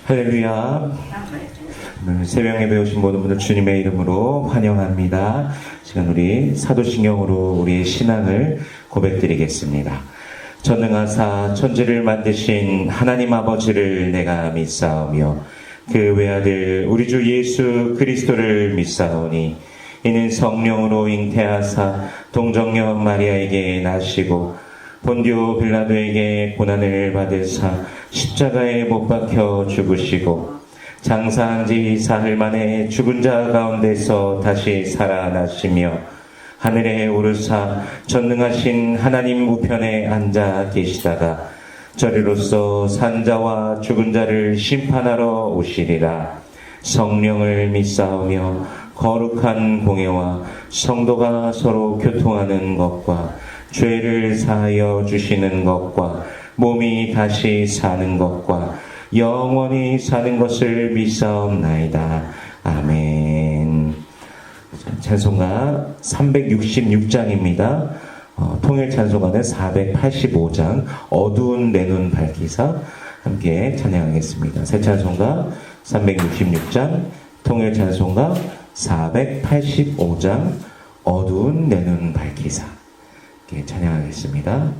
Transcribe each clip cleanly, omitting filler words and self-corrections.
할렐루야. 새벽 예배 오신 모든 분들 주님의 이름으로 환영합니다. 시간 우리 사도신경으로 우리의 신앙을 고백드리겠습니다. 전능하사 천지를 만드신 하나님 아버지를 내가 믿사오며 그 외아들 우리 주 예수 그리스도를 믿사오니 이는 성령으로 잉태하사 동정녀 마리아에게 나시고 본디오 빌라도에게 고난을 받으사 십자가에 못 박혀 죽으시고 장사한 지 사흘 만에 죽은 자 가운데서 다시 살아나시며 하늘에 오르사 전능하신 하나님 우편에 앉아 계시다가 저리로서 산자와 죽은 자를 심판하러 오시리라. 성령을 믿사오며 거룩한 공예와 성도가 서로 교통하는 것과 죄를 사하여 주시는 것과 몸이 다시 사는 것과 영원히 사는 것을 믿사옵나이다. 아멘. 찬송가 366장입니다. 통일 찬송가는 485장 어두운 내 눈 밝히사 함께 찬양하겠습니다. 새 찬송가 366장, 통일 찬송가 485장 어두운 내 눈 밝히사 함께 찬양하겠습니다.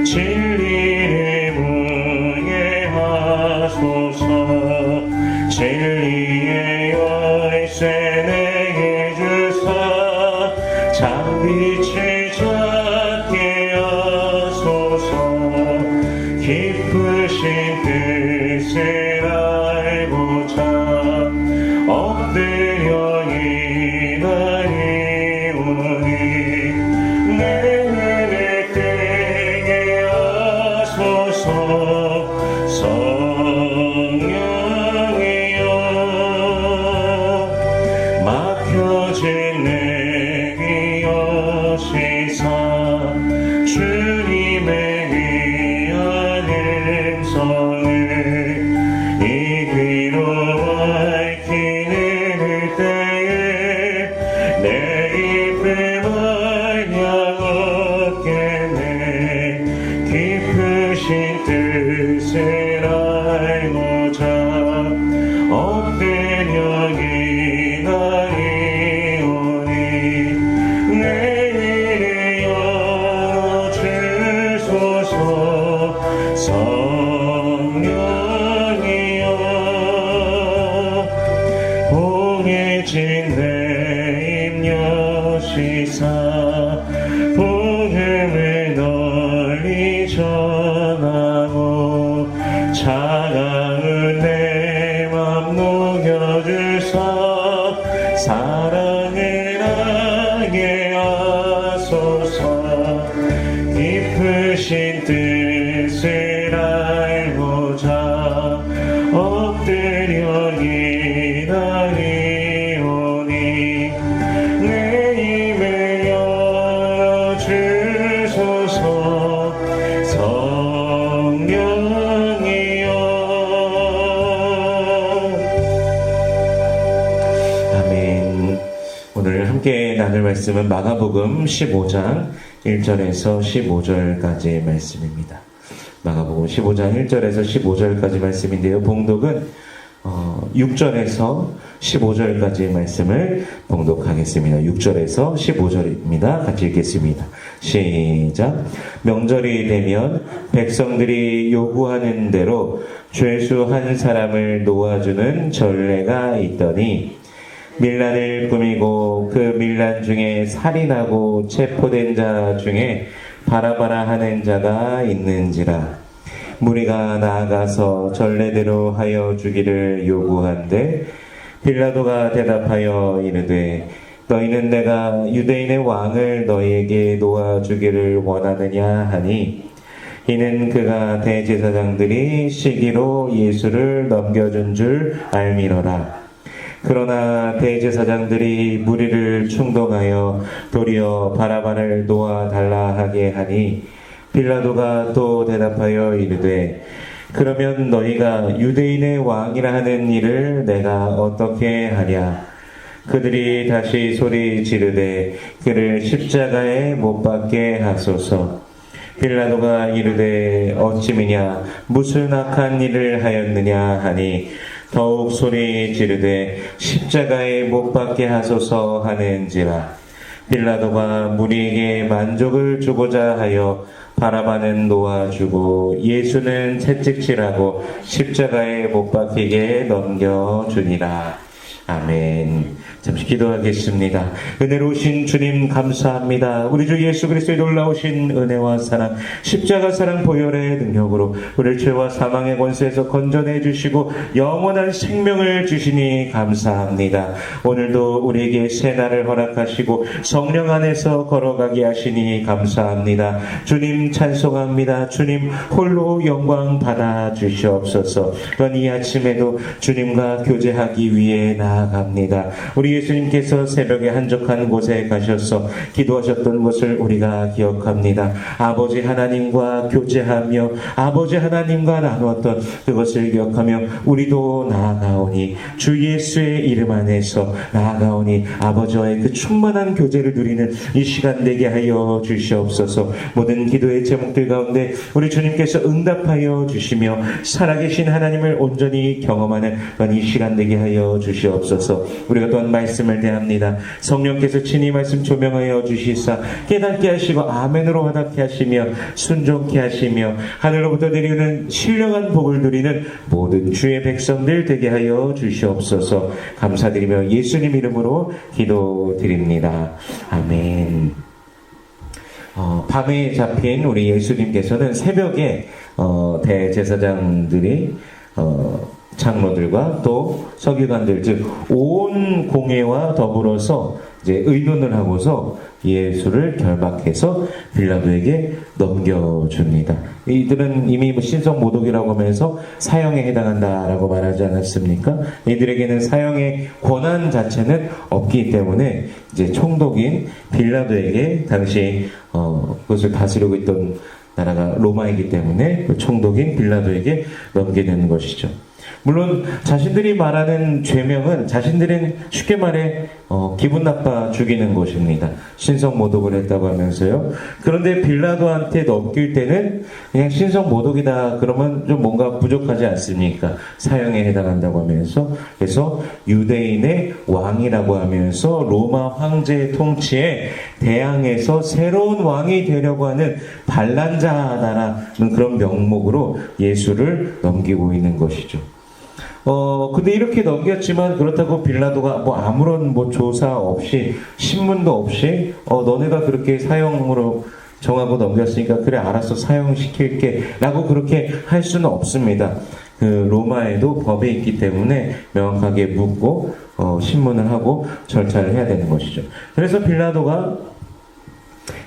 진리를 문예하소서. 진리의 열쇠 내게 주사 장빛을 찾게 하소서. 깊으신 뜻을 알고자 엎드려 기다리오니 내 눈을 뜨게 하소서. 성령이여 막혀진 내 귀 여시사 주님의 귀한 음성을 이 귀로 밝히는 때에 내 입을 말량 얻겠네. 깊으신 뜻을 알고자 엎드려 기다리오니 내 눈을 열어주소서. 성령이여 봉해진 내 입 여시사 복음을 널리 전하고 차가운 내 맘 녹여주사 사랑을 하게 하소서. 깊으신 뜻을 알고자 엎드려 기다리오니 내 입을 열어주소서. 성령이여. 아멘. 오늘 함께 나눌 말씀은 마가복음 15장 1절에서 15절까지의 말씀입니다. 마가복음 15장 1절에서 15절까지 말씀인데요. 봉독은 6절에서 15절까지의 말씀을 봉독하겠습니다. 6절에서 15절입니다. 같이 읽겠습니다. 시작. 명절이 되면 백성들이 요구하는 대로 죄수 한 사람을 놓아주는 전례가 있더니 밀란을 꾸미고 그 밀란 중에 살인하고 체포된 자 중에 바라바라 하는 자가 있는지라. 무리가 나아가서 전례대로 하여 주기를 요구한데 빌라도가 대답하여 이르되 너희는 내가 유대인의 왕을 너희에게 놓아주기를 원하느냐 하니 이는 그가 대제사장들이 시기로 예수를 넘겨준 줄 알미러라. 그러나 대제사장들이 무리를 충동하여 도리어 바라바를 놓아달라 하게 하니 빌라도가 또 대답하여 이르되 그러면 너희가 유대인의 왕이라 하는 일을 내가 어떻게 하랴. 그들이 다시 소리 지르되 그를 십자가에 못 박게 하소서. 빌라도가 이르되 어찌미냐 무슨 악한 일을 하였느냐 하니 더욱 소리 지르되 십자가에 못 박게 하소서 하는지라. 빌라도가 무리에게 만족을 주고자 하여 바라바는 놓아주고 예수는 채찍질하고 십자가에 못 박히게 넘겨주니라. 아멘. 잠시 기도하겠습니다. 은혜로우신 주님 감사합니다. 우리 주 예수 그리스도의 놀라우신 은혜와 사랑, 십자가 사랑 보혈의 능력으로 우리를 죄와 사망의 권세에서 건져내 주시고 영원한 생명을 주시니 감사합니다. 오늘도 우리에게 새 날을 허락하시고 성령 안에서 걸어가게 하시니 감사합니다. 주님 찬송합니다. 주님 홀로 영광 받아 주시옵소서. 또한 이 아침에도 주님과 교제하기 위해 나아갑니다. 우리 예수님께서 새벽에 한적한 곳에 가셔서 기도하셨던 것을 우리가 기억합니다. 아버지 하나님과 교제하며 아버지 하나님과 나누었던 그것을 기억하며 우리도 나아가오니 주 예수의 이름 안에서 나아가오니 아버지와의 그 충만한 교제를 누리는 이 시간 되게 하여 주시옵소서. 모든 기도의 제목들 가운데 우리 주님께서 응답하여 주시며 살아계신 하나님을 온전히 경험하는 그런 이 시간 되게 하여 주시옵소서. 우리가 또한 말씀을 대합니다. 성령께서 친히 말씀 조명하여 주시사 깨닫게 하시고 아멘으로 와닿게 하시며 순종케 하시며 하늘로부터 내리는 신령한 복을 누리는 모든 주의 백성들 되게 하여 주시옵소서. 감사드리며 예수님 이름으로 기도드립니다. 아멘. 밤에 잡힌 우리 예수님께서는 새벽에 대제사장들이 장로들과 또 서기관들 즉 온 공회와 더불어서 이제 의논을 하고서 예수를 결박해서 빌라도에게 넘겨줍니다. 이들은 이미 신성 모독이라고 하면서 사형에 해당한다라고 말하지 않았습니까? 이들에게는 사형의 권한 자체는 없기 때문에 이제 총독인 빌라도에게 당시 그것을 다스리고 있던 나라가 로마이기 때문에 그 총독인 빌라도에게 넘기는 것이죠. 물론 자신들이 말하는 죄명은 자신들은 쉽게 말해 기분 나빠 죽이는 것입니다. 신성 모독을 했다고 하면서요. 그런데 빌라도한테 넘길 때는 그냥 신성 모독이다 그러면 좀 뭔가 부족하지 않습니까? 사형에 해당한다고 하면서 그래서 유대인의 왕이라고 하면서 로마 황제의 통치에 대항해서 새로운 왕이 되려고 하는 반란자다라는 그런 명목으로 예수를 넘기고 있는 것이죠. 근데 이렇게 넘겼지만 그렇다고 빌라도가 뭐 아무런 뭐 조사 없이 신문도 없이 너네가 그렇게 사형으로 정하고 넘겼으니까 그래 알았어 사형시킬게 라고 그렇게 할 수는 없습니다. 그 로마에도 법이 있기 때문에 명확하게 묻고 신문을 하고 절차를 해야 되는 것이죠. 그래서 빌라도가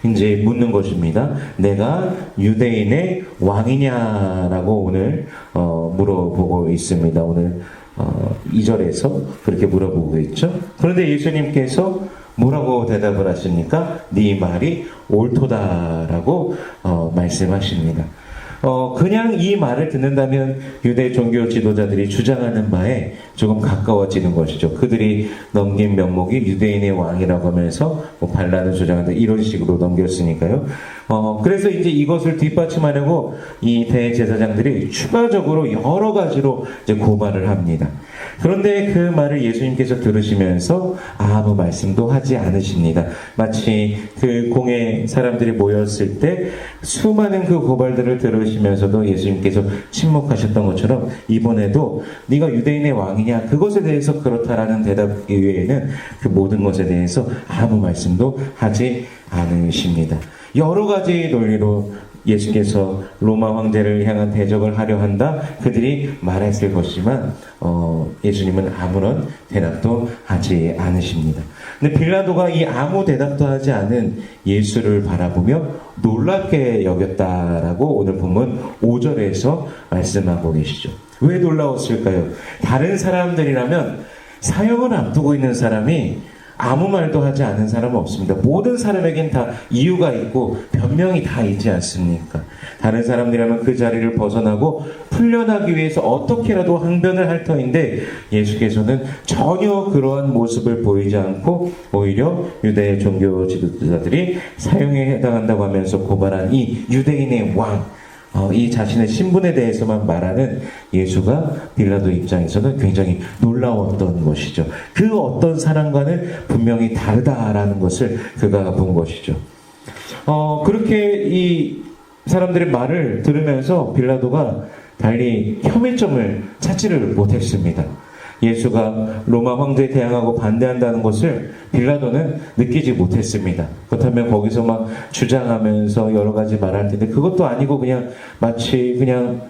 이제 묻는 것입니다. 내가 유대인의 왕이냐라고 오늘 물어보고 있습니다. 오늘 2절에서 그렇게 물어보고 있죠. 그런데 예수님께서 뭐라고 대답을 하십니까? 네 말이 옳도다라고 말씀하십니다. 그냥 이 말을 듣는다면 유대 종교 지도자들이 주장하는 바에 조금 가까워지는 것이죠. 그들이 넘긴 명목이 유대인의 왕이라고 하면서 반란을 주장한다 이런 식으로 넘겼으니까요. 그래서 이제 이것을 뒷받침하려고 이 대제사장들이 추가적으로 여러 가지로 이제 고발을 합니다. 그런데 그 말을 예수님께서 들으시면서 아무 말씀도 하지 않으십니다. 마치 그 공회 사람들이 모였을 때 수많은 그 고발들을 들으시면서도 예수님께서 침묵하셨던 것처럼 이번에도 네가 유대인의 왕이냐 그것에 대해서 그렇다라는 대답 이외에는 그 모든 것에 대해서 아무 말씀도 하지 않으십니다. 여러 가지 논리로 예수께서 로마 황제를 향한 대적을 하려 한다 그들이 말했을 것이지만 예수님은 아무런 대답도 하지 않으십니다. 근데 빌라도가 이 아무 대답도 하지 않은 예수를 바라보며 놀랍게 여겼다라고 오늘 본문 5절에서 말씀하고 계시죠. 왜 놀라웠을까요? 다른 사람들이라면 사형을 앞두고 있는 사람이 아무 말도 하지 않은 사람은 없습니다. 모든 사람에겐 다 이유가 있고 변명이 다 있지 않습니까? 다른 사람들이라면 그 자리를 벗어나고 풀려나기 위해서 어떻게라도 항변을 할 터인데 예수께서는 전혀 그러한 모습을 보이지 않고 오히려 유대 종교 지도자들이 사형에 해당한다고 하면서 고발한 이 유대인의 왕, 이 자신의 신분에 대해서만 말하는 예수가 빌라도 입장에서는 굉장히 놀라웠던 것이죠. 그 어떤 사람과는 분명히 다르다라는 것을 그가 본 것이죠. 그렇게 이 사람들의 말을 들으면서 빌라도가 달리 혐의점을 찾지를 못했습니다. 예수가 로마 황제에 대항하고 반대한다는 것을 빌라도는 느끼지 못했습니다. 그렇다면 거기서 막 주장하면서 여러 가지 말할 텐데 그것도 아니고 그냥 마치 그냥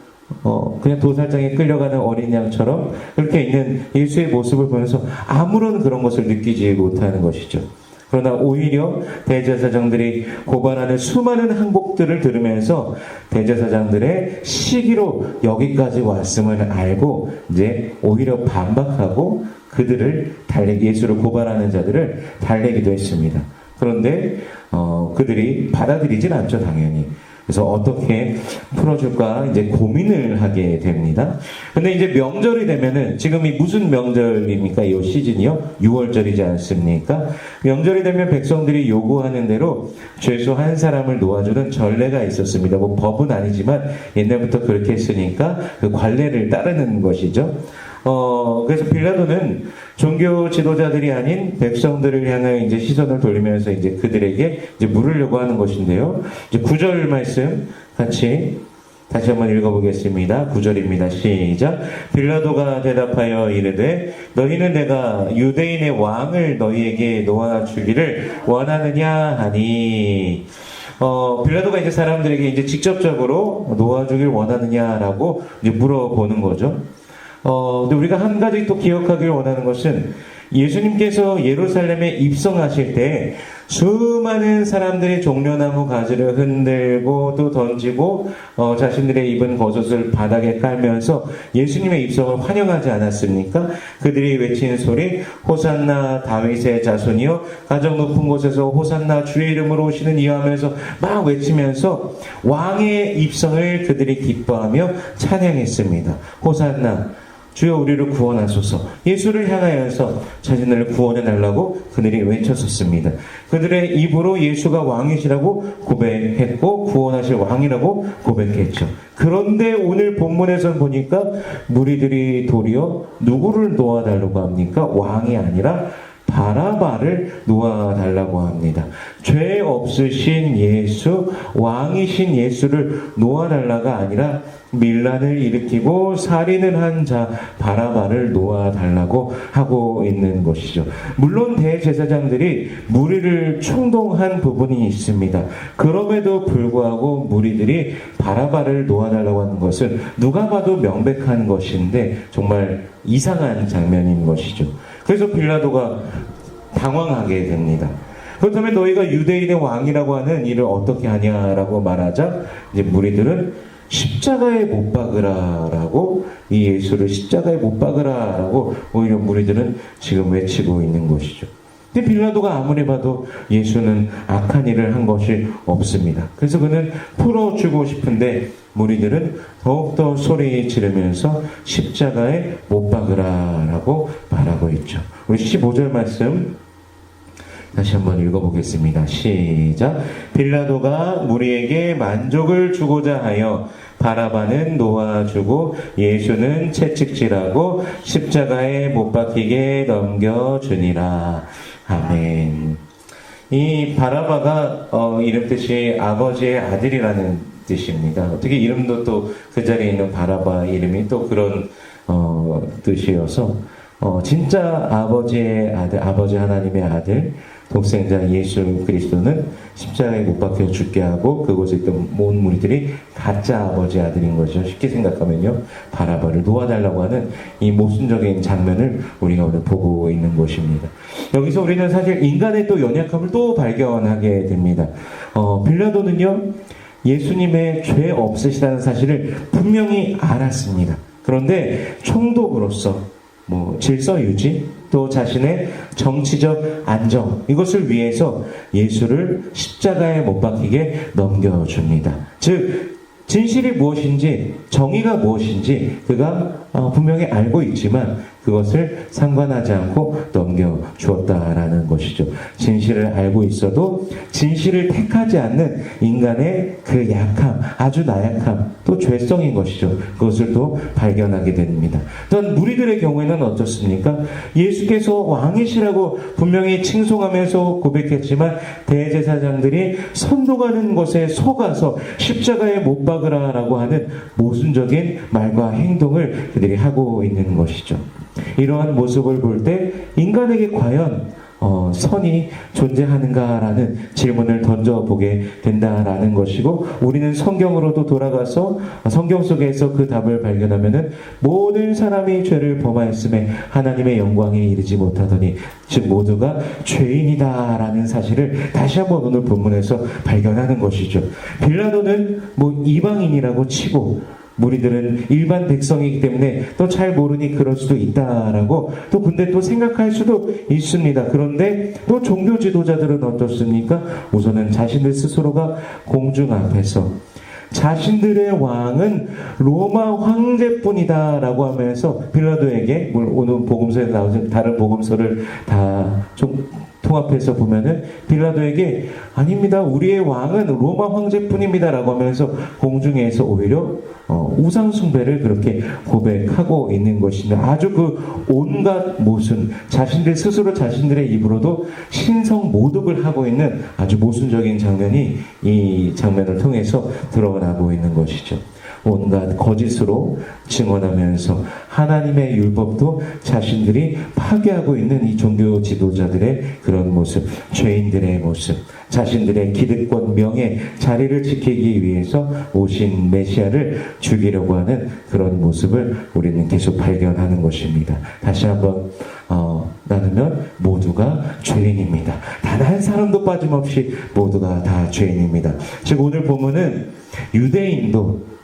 도살장에 끌려가는 어린 양처럼 그렇게 있는 예수의 모습을 보면서 아무런 그런 것을 느끼지 못하는 것이죠. 그러나 오히려 대제사장들이 고발하는 수많은 항복들을 들으면서 대제사장들의 시기로 여기까지 왔음을 알고 이제 오히려 반박하고 그들을 예수를 고발하는 자들을 달래기도 했습니다. 그런데 그들이 받아들이진 않죠, 당연히. 그래서 어떻게 풀어줄까 이제 고민을 하게 됩니다. 근데 이제 명절이 되면은 지금이 무슨 명절입니까? 이 시즌이요? 6월절이지 않습니까? 명절이 되면 백성들이 요구하는 대로 죄수 한 사람을 놓아주는 전례가 있었습니다. 뭐 법은 아니지만 옛날부터 그렇게 했으니까 그 관례를 따르는 것이죠. 그래서 빌라도는 종교 지도자들이 아닌 백성들을 향하여 이제 시선을 돌리면서 이제 그들에게 이제 물으려고 하는 것인데요. 이제 9절 말씀 같이 다시 한번 읽어보겠습니다. 9절입니다. 시작. 빌라도가 대답하여 이르되 너희는 내가 유대인의 왕을 너희에게 놓아주기를 원하느냐 하니 빌라도가 이제 사람들에게 이제 직접적으로 놓아주길 원하느냐라고 이제 물어보는 거죠. 근데 우리가 한 가지 또 기억하길 원하는 것은 예수님께서 예루살렘에 입성하실 때 수많은 사람들이 종려나무 가지를 흔들고 또 던지고 자신들의 입은 겉옷을 바닥에 깔면서 예수님의 입성을 환영하지 않았습니까? 그들이 외친 소리 호산나 다윗의 자손이여 가장 높은 곳에서 호산나 주의 이름으로 오시는 이여 하면서 막 외치면서 왕의 입성을 그들이 기뻐하며 찬양했습니다. 호산나 주여 우리를 구원하소서. 예수를 향하여서 자신을 구원해 달라고 그들이 외쳤었습니다. 그들의 입으로 예수가 왕이시라고 고백했고 구원하실 왕이라고 고백했죠. 그런데 오늘 본문에서 보니까 무리들이 도리어 누구를 놓아달라고 합니까? 왕이 아니라 바라바를 놓아달라고 합니다. 죄 없으신 예수, 왕이신 예수를 놓아달라가 아니라 밀란을 일으키고 살인을 한 자 바라바를 놓아달라고 하고 있는 것이죠. 물론 대제사장들이 무리를 충동한 부분이 있습니다. 그럼에도 불구하고 무리들이 바라바를 놓아달라고 하는 것은 누가 봐도 명백한 것인데 정말 이상한 장면인 것이죠. 그래서 빌라도가 당황하게 됩니다. 그렇다면 너희가 유대인의 왕이라고 하는 일을 어떻게 하냐라고 말하자 이제 무리들은 십자가에 못 박으라라고 이 예수를 십자가에 못 박으라라고 오히려 무리들은 지금 외치고 있는 것이죠. 근데 빌라도가 아무리 봐도 예수는 악한 일을 한 것이 없습니다. 그래서 그는 풀어주고 싶은데 무리들은 더욱더 소리 지르면서 십자가에 못 박으라라고 말하고 있죠. 우리 15절 말씀 다시 한번 읽어보겠습니다. 시작. 빌라도가 무리에게 만족을 주고자 하여 바라바는 놓아주고 예수는 채찍질하고 십자가에 못 박히게 넘겨주니라. 아멘. 이 바라바가 이름 뜻이 아버지의 아들이라는 뜻입니다. 어떻게 이름도 또 그 자리에 있는 바라바 이름이 또 그런 뜻이어서 진짜 아버지의 아들, 아버지 하나님의 아들 독생자 예수 그리스도는 십자가에 못 박혀 죽게 하고 그곳에 있던 모든 무리들이 가짜 아버지 아들인 거죠. 쉽게 생각하면요. 바라바를 놓아달라고 하는 이 모순적인 장면을 우리가 오늘 보고 있는 것입니다. 여기서 우리는 사실 인간의 또 연약함을 또 발견하게 됩니다. 빌라도는요. 예수님의 죄 없으시다는 사실을 분명히 알았습니다. 그런데 총독으로서 질서 유지 또 자신의 정치적 안정 이것을 위해서 예수를 십자가에 못 박히게 넘겨줍니다. 즉 진실이 무엇인지, 정의가 무엇인지 그가 분명히 알고 있지만 그것을 상관하지 않고 넘겨주었다라는 것이죠. 진실을 알고 있어도 진실을 택하지 않는 인간의 그 약함, 아주 나약함, 또 죄성인 것이죠. 그것을 또 발견하게 됩니다. 또한 무리들의 경우에는 어떻습니까? 예수께서 왕이시라고 분명히 칭송하면서 고백했지만 대제사장들이 선동하는 것에 속아서 십자가에 못 박으라라고 하는 모순적인 말과 행동을 그들이 하고 있는 것이죠. 이러한 모습을 볼 때 인간에게 과연 선이 존재하는가라는 질문을 던져보게 된다라는 것이고, 우리는 성경으로도 돌아가서 성경 속에서 그 답을 발견하면은 모든 사람이 죄를 범하였음에 하나님의 영광에 이르지 못하더니 즉 모두가 죄인이다라는 사실을 다시 한번 오늘 본문에서 발견하는 것이죠. 빌라도는 이방인이라고 치고 무리들은 일반 백성이기 때문에 또 잘 모르니 그럴 수도 있다라고 근데 또 생각할 수도 있습니다. 그런데 또 종교 지도자들은 어떻습니까? 우선은 자신들 스스로가 공중 앞에서 자신들의 왕은 로마 황제뿐이다라고 하면서 빌라도에게, 오늘 복음서에 나오는 다른 복음서를 다 좀 통합해서 보면은 빌라도에게 아닙니다, 우리의 왕은 로마 황제뿐입니다라고 하면서 공중에서 오히려 우상 숭배를 그렇게 고백하고 있는 것인데, 아주 그 온갖 모순, 자신들 스스로 자신들의 입으로도 신성 모독을 하고 있는 아주 모순적인 장면이 이 장면을 통해서 드러나고 있는 것이죠. 온갖 거짓으로 증언하면서 하나님의 율법도 자신들이 파괴하고 있는 이 종교 지도자들의 그런 모습, 죄인들의 모습, 자신들의 기득권, 명예, 자리를 지키기 위해서 오신 메시아를 죽이려고 하는 그런 모습을 우리는 계속 발견하는 것입니다. 다시 한번 나누면 모두가 죄인입니다. 단 한 사람도 빠짐없이 모두가 다 죄인입니다. 즉 오늘 보면은 유대인도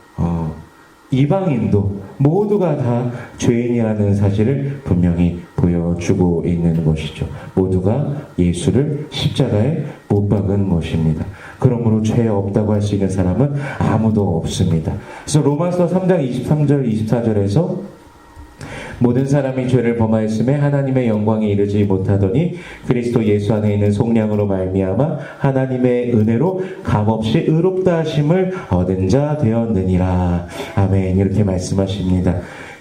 이방인도 모두가 다 죄인이라는 사실을 분명히 보여주고 있는 것이죠. 모두가 예수를 십자가에 못 박은 것입니다. 그러므로 죄 없다고 할 수 있는 사람은 아무도 없습니다. 그래서 로마서 3장 23절 24절에서 모든 사람이 죄를 범하였음에 하나님의 영광에 이르지 못하더니 그리스도 예수 안에 있는 속량으로 말미암아 하나님의 은혜로 값없이 의롭다 하심을 얻은 자 되었느니라. 아멘. 이렇게 말씀하십니다.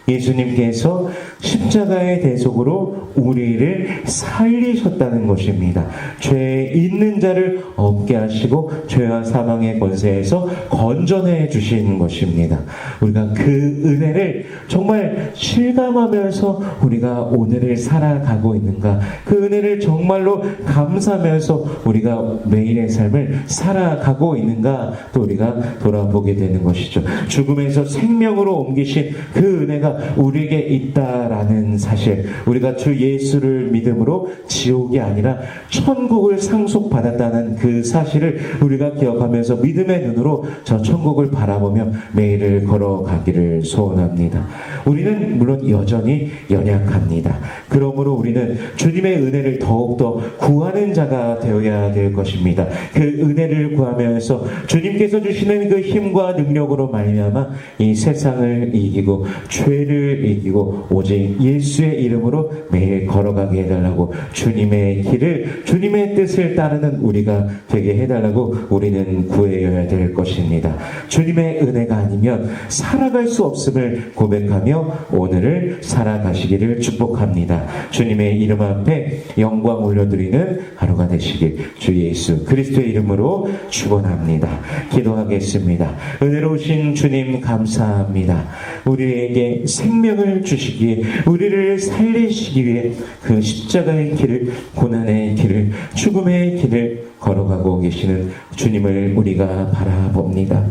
예수님께서 십자가의 대속으로 우리를 살리셨다는 것입니다. 죄 있는 자를 없게 하시고 죄와 사망의 권세에서 건져내 주신 것입니다. 우리가 그 은혜를 정말 실감하면서 우리가 오늘을 살아가고 있는가, 그 은혜를 정말로 감사하면서 우리가 매일의 삶을 살아가고 있는가, 또 우리가 돌아보게 되는 것이죠. 죽음에서 생명으로 옮기신 그 은혜가 우리에게 있다라는 사실, 우리가 주 예수를 믿음으로 지옥이 아니라 천국을 상속받았다는 그 사실을 우리가 기억하면서 믿음의 눈으로 저 천국을 바라보며 매일을 걸어가기를 소원합니다. 우리는 물론 여전히 연약합니다. 그러므로 우리는 주님의 은혜를 더욱더 구하는 자가 되어야 될 것입니다. 그 은혜를 구하면서 주님께서 주시는 그 힘과 능력으로 말미암아 이 세상을 이기고 죄를 이기고 오직 예수의 이름으로 매일 걸어가게 해달라고, 주님의 길을, 주님의 뜻을 따르는 우리가 되게 해달라고 우리는 구해야 될 것입니다. 주님의 은혜가 아니면 살아갈 수 없음을 고백하며 오늘을 살아가시기를 축복합니다. 주님의 이름 앞에 영광 올려드리는 하루가 되시길 주 예수 그리스도의 이름으로 축원합니다. 기도하겠습니다. 은혜로우신 주님 감사합니다. 우리에게 생명을 주시기에, 우리를 살리시기 위해 그 십자가의 길을, 고난의 길을, 죽음의 길을 걸어가고 계시는 주님을 우리가 바라봅니다.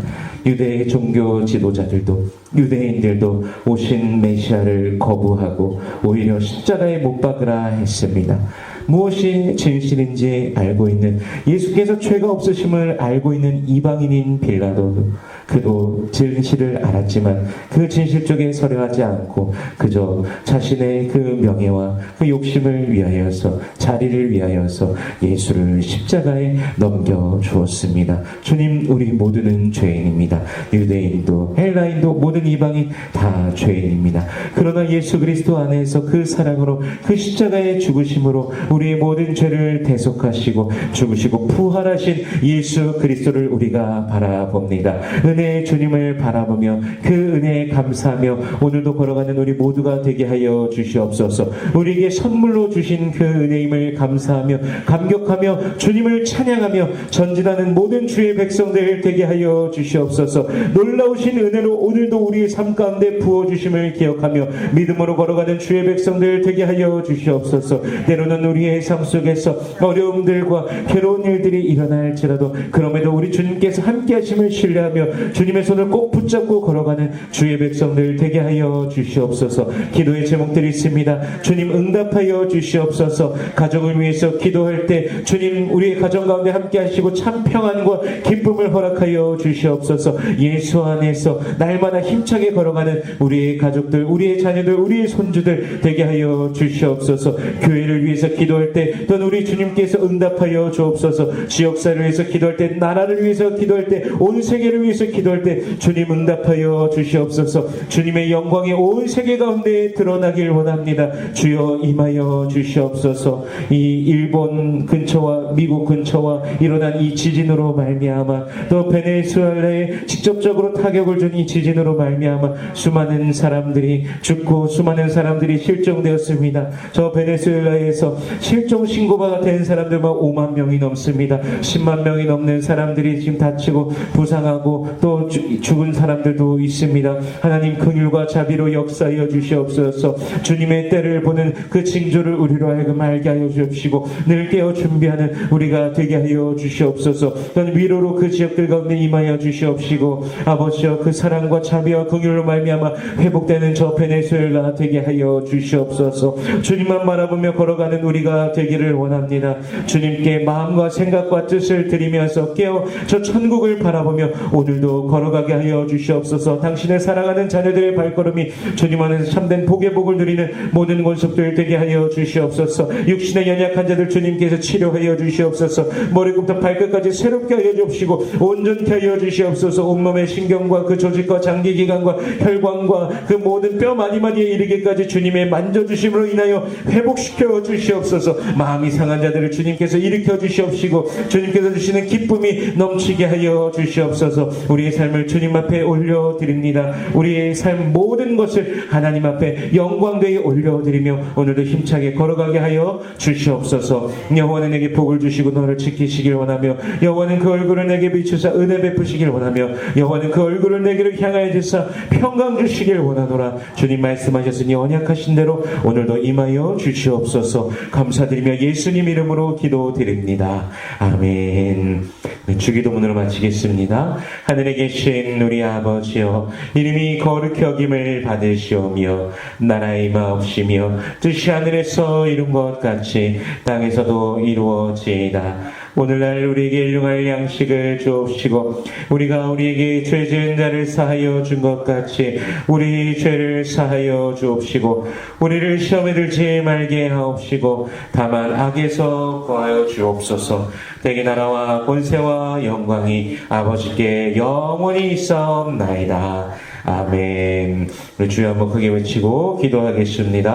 유대의 종교 지도자들도, 유대인들도 오신 메시아를 거부하고 오히려 십자가에 못 박으라 했습니다. 무엇이 진실인지 알고 있는, 예수께서 죄가 없으심을 알고 있는 이방인인 빌라도도 그도 진실을 알았지만 그 진실 쪽에 서려하지 않고 그저 자신의 그 명예와 그 욕심을 위하여서, 자리를 위하여서 예수를 십자가에 넘겨주었습니다. 주님, 우리 모두는 죄인입니다. 유대인도 헬라인도 모든 이방인 다 죄인입니다. 그러나 예수 그리스도 안에서 그 사랑으로, 그 십자가의 죽으심으로 우리의 모든 죄를 대속하시고 죽으시고 부활하신 예수 그리스도를 우리가 바라봅니다. 은혜의 주님을 바라보며 그 은혜에 감사하며 오늘도 걸어가는 우리 모두가 되게 하여 주시옵소서. 우리에게 선물로 주신 그 은혜임을 감사하며 감격하며 주님을 찬양하며 전진하는 모든 주의 백성들 되게 하여 주시옵소서. 놀라우신 은혜로 오늘도 우리의 삶 가운데 부어주심을 기억하며 믿음으로 걸어가는 주의 백성들 되게 하여 주시옵소서. 때로는 우리의 삶 속에서 어려움들과 괴로운 일들이 일어날지라도 그럼에도 우리 주님께서 함께 하심을 신뢰하며 주님의 손을 꼭 붙잡고 걸어가는 주의 백성들 되게 하여 주시옵소서. 기도의 제목들이 있습니다. 주님, 응답하여 주시옵소서. 가정을 위해서 기도할 때 주님, 우리의 가정 가운데 함께 하시고 참 평안과 기쁨을 허락하여 주시옵소서. 예수 안에서 날마다 힘차게 걸어가는 우리의 가족들, 우리의 자녀들, 우리의 손주들 되게 하여 주시옵소서. 교회를 위해서 기도할 때 또는 우리 주님께서 응답하여 주옵소서. 지역사를 위해서 기도할 때, 나라를 위해서 기도할 때, 온 세계를 위해서 기도할 때 주님 응답하여 주시옵소서. 주님의 영광이 온 세계 가운데 드러나길 원합니다. 주여 임하여 주시옵소서. 이 일본 근처와 미국 근처와 일어난 이 지진으로 말미암아, 또 베네수엘라에 직접적으로 타격을 준 이 지진으로 말미암아 수많은 사람들이 죽고 수많은 사람들이 실종되었습니다. 저 베네수엘라에서 실종 신고가 된 사람들만 5만 명이 넘습니다. 10만 명이 넘는 사람들이 지금 다치고 부상하고 또 죽은 사람들도 있습니다. 하나님, 긍휼과 자비로 역사하여 주시옵소서. 주님의 때를 보는 그 징조를 우리로 하여금 알게 하여 주옵시고 늘 깨어 준비하는 우리가 되게 하여 주시옵소서. 또는 위로로 그 지역들 가운데 임하여 주시옵시고 아버지여, 그 사랑과 자비와 긍휼로 말미암아 회복되는 저 베네수엘라 되게 하여 주시옵소서. 주님만 바라보며 걸어가는 우리가 되기를 원합니다. 주님께 마음과 생각과 뜻을 드리면서 깨어 저 천국을 바라보며 오늘도 걸어가게 하여 주시옵소서. 당신의 사랑하는 자녀들의 발걸음이 주님 안에서 참된 복의 복을 누리는 모든 권속들 되게 하여 주시옵소서. 육신의 연약한 자들 주님께서 치료하여 주시옵소서. 머리부터 발끝까지 새롭게 하여 주옵시고 온전케 하여 주시옵소서. 온몸의 신경과 그 조직과 장기기관과 혈관과 그 모든 뼈 마디마디에 이르기까지 주님의 만져주심으로 인하여 회복시켜 주시옵소서. 마음이 상한 자들을 주님께서 일으켜 주시옵시고 주님께서 주시는 기쁨이 넘치게 하여 주시옵소서. 우리의 삶을 주님 앞에 올려드립니다. 우리의 삶 모든 것을 하나님 앞에 영광되게 올려드리며 오늘도 힘차게 걸어가게 하여 주시옵소서. 여호와는 내게 복을 주시고 너를 지키시길 원하며 여호와는 그 얼굴을 내게 비추사 은혜 베푸시길 원하며 여호와는 그 얼굴을 내게를 향하여 주사 평강 주시길 원하노라. 주님 말씀하셨으니 언약하신 대로 오늘도 임하여 주시옵소서. 감사드리며 예수님 이름으로 기도드립니다. 아멘. 주기도문으로 마치겠습니다. 하늘에 계신 우리 아버지여, 이름이 거룩히 여김을 받으시오며 나라의 임하옵시며 뜻이 하늘에서 이룬 것 같이 땅에서도 이루어지이다. 오늘날 우리에게 일용할 양식을 주옵시고 우리가 우리에게 죄 지은 자를 사하여 준 것 같이 우리 죄를 사하여 주옵시고 우리를 시험에 들지 말게 하옵시고 다만 악에서 구하여 주옵소서. 대개 나라와 권세와 영광이 아버지께 영원히 있사옵나이다. 아멘. 우리 주여 한번 크게 외치고 기도하겠습니다.